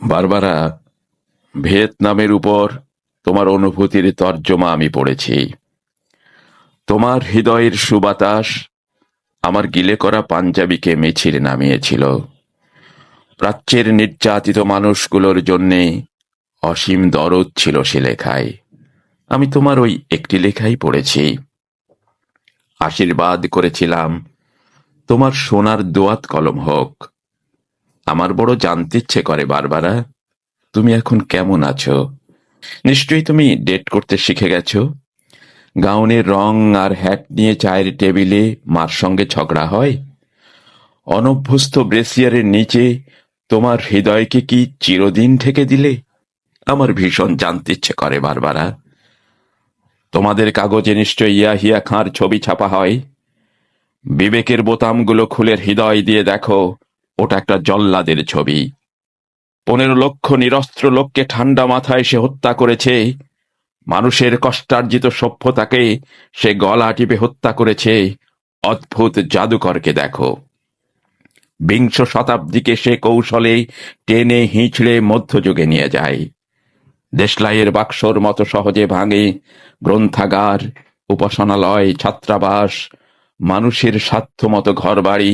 Barbara, ভিয়েতনামের উপর তোমার অনুভূতির তর্জমা আমি পড়েছি। তোমার হৃদয়ের সুবাতাস আমার গিলে করা পাঞ্জাবিকে মিছিল নামিয়েছিল। প্রাচ্যের নির্যাতিত মানুষগুলোর জন্যে অসীম দরদ ছিল সে লেখায়। আমি তোমার ওই একটি লেখাই পড়েছি। আশীর্বাদ করেছিলাম তোমার সোনার দোয়াত কলম হোক। আমার বড় জানতে ইচ্ছে করে বারবারা, তুমি এখন কেমন আছো? নিশ্চয়ই তুমি ডেট করতে শিখে গেছো। গাউনের রং আর হ্যাট নিয়ে চায়ের টেবিলে মার সঙ্গে ঝগড়া হয়। অনভ্যস্ত ব্রেসিয়ারের নিচে তোমার হৃদয়কে কি চিরদিন ঢেকে দিলে? আমার ভীষণ জানতে ইচ্ছে করে বারবারা। তোমাদের কাগজে নিশ্চয় ইয়াহিয়া খাঁর ছবি ছাপা হয়। বিবেকের বোতামগুলো খুলে হৃদয় দিয়ে দেখো, ওটা একটা জল্লাদের ছবি। 15 লক্ষ নিরস্ত্র লোককে ঠান্ডা মাথায় সে হত্যা করেছে। মানুষের কষ্টার্জিত সভ্যতাকে সে গলা টিপে হত্যা করেছে। অদ্ভুত জাদুকরকে দেখো। বিংশ শতাব্দীকে সে কৌশলে টেনে হিঁচড়ে মধ্যযুগে নিয়ে যায়। দেশলাইয়ের বাক্সর মতো সহজে ভাঙে গ্রন্থাগার, উপাসনালয়, ছাত্রাবাস, মানুষের সাধ্যমতো ঘরবাড়ি।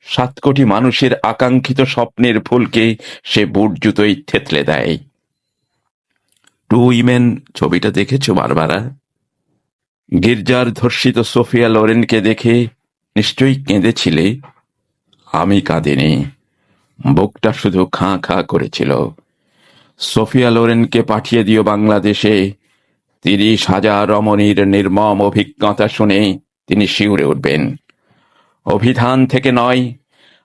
7 কোটি মানুষের আকাঙ্ক্ষিত স্বপ্নের ফুলকে সে বুট জুতোই থেতলে দেয়। টু উইমেন ছবিটা দেখেছো বারবারা? গির্জার ধর্ষিত সোফিয়া লোরেনকে দেখে নিশ্চয়ই কেঁদেছিলে। আমি কাঁদিনি, বুকটা শুধু খাঁ খাঁ করেছিল। সোফিয়া লোরেনকে পাঠিয়ে দিও বাংলাদেশে। 30,000 রমণীর নির্মম অভিজ্ঞতা শুনে তিনি শিউরে উঠবেন। অভিধান থেকে নয়,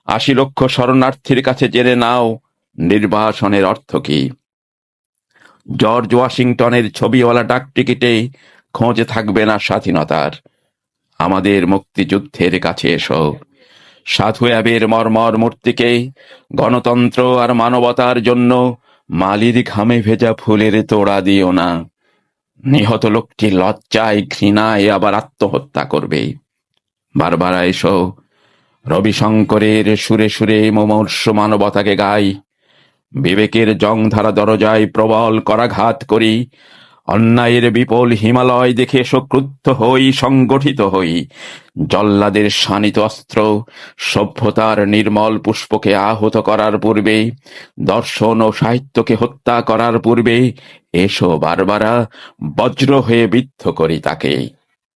80 লক্ষ শরণার্থীর কাছে জেনে নাও নির্বাসনের অর্থ কি। জর্জ ওয়াশিংটনের ছবিওয়ালা ডাকটিকিটে খোঁজ থাকবে না স্বাধীনতার। আমাদের মুক্তিযুদ্ধের কাছে এসো। সাধু অ্যাবের মর্মর মূর্তিকে গণতন্ত্র আর মানবতার জন্য মালির ঘামে ভেজা ফুলের তোড়া দিও না। নিহত লোকটি লজ্জায় ঘৃণায় আবার আত্মহত্যা করবে। বারবারা এসো, রবিশঙ্করের সুরে সুরে মুমূর্ষ মানবতাকে গাই। বিবেকের জংধারা দরজায় প্রবল করাঘাত করি। অন্যায়ের বিপুল হিমালয় দেখে এসো, ক্রুদ্ধ হই, সংগঠিত হই। জল্লাদের শানিত অস্ত্র সভ্যতার নির্মল পুষ্পকে আহত করার পূর্বে, দর্শন ও সাহিত্যকে হত্যা করার পূর্বে এসো বারবারা, বজ্র হয়ে বিদ্ধ করি তাকে।